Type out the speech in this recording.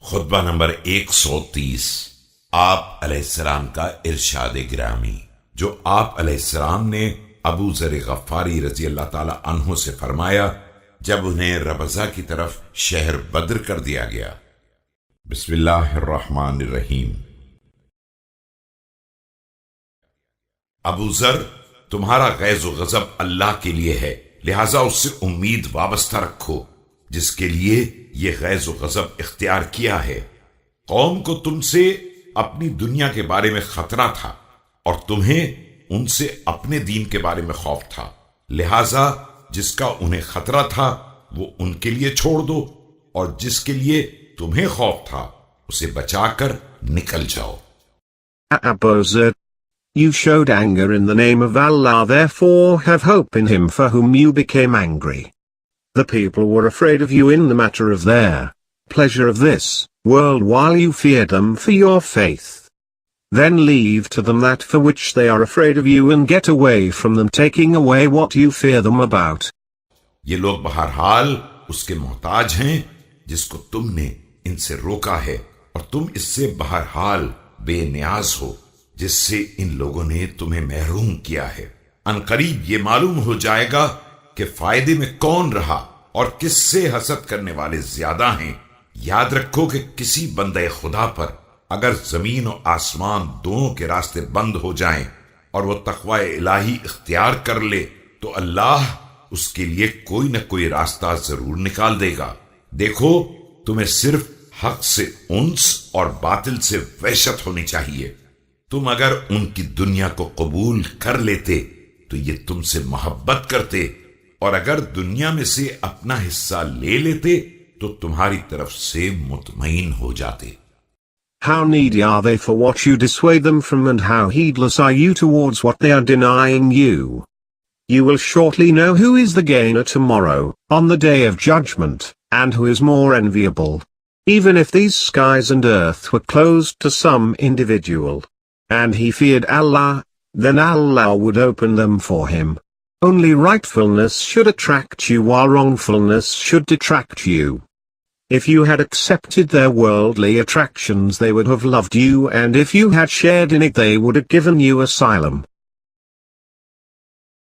خطبہ نمبر 130 آپ علیہ السلام کا ارشاد گرامی، جو آپ علیہ السلام نے ابو ذر غفاری رضی اللہ تعالی عنہ سے فرمایا جب انہیں ربضہ کی طرف شہر بدر کر دیا گیا۔ بسم اللہ الرحمن الرحیم۔ ابو ذر، تمہارا غیظ و غضب اللہ کے لیے ہے، لہذا اس سے امید وابستہ رکھو جس کے لیے یہ غیظ و غضب اختیار کیا ہے۔ قوم کو تم سے اپنی دنیا کے بارے میں خطرہ تھا اور تمہیں ان سے اپنے دین کے بارے میں خوف تھا، لہذا جس کا انہیں خطرہ تھا وہ ان کے لیے چھوڑ دو، اور جس کے لیے تمہیں خوف تھا اسے بچا کر نکل جاؤ۔ Abu Zar, you showed anger in the name of Allah, therefore have hope in him for whom you became angry. The people were afraid of you in the matter of their pleasure of this world while you feared them for your faith. Then leave to them that for which they are afraid of you and get away from them, taking away what you fear them about. یہ لوگ بہرحال اس کے محتاج ہیں جس کو تم نے ان سے روکا ہے، اور تم اس سے بہرحال بے نیاز ہو جس سے ان لوگوں نے تمہیں محروم کیا ہے۔ عنقریب یہ معلوم ہو جائے گا کہ فائدے میں کون رہا اور کس سے حسد کرنے والے زیادہ ہیں۔ یاد رکھو کہ کسی بندے خدا پر اگر زمین و آسمان دونوں کے راستے بند ہو جائیں اور وہ تقوی الہی اختیار کر لے تو اللہ اس کے لیے کوئی نہ کوئی راستہ ضرور نکال دے گا۔ دیکھو، تمہیں صرف حق سے انس اور باطل سے وحشت ہونی چاہیے۔ تم اگر ان کی دنیا کو قبول کر لیتے تو یہ تم سے محبت کرتے، اور اگر دنیا میں سے اپنا حصہ لے لیتے تو تمہاری طرف سے مطمئن ہو جاتے۔ How needy are they for what you dissuade them from, and how heedless are you towards what they are denying you? You will shortly know who is the gainer tomorrow, on the day of judgment, and who is more enviable. Even if these skies and earth were closed to some individual, and he feared Allah, then Allah would open them for him. Only rightfulness should attract you while wrongfulness should detract you. If you had accepted their worldly attractions they would have loved you, and if you had shared in it they would have given you asylum.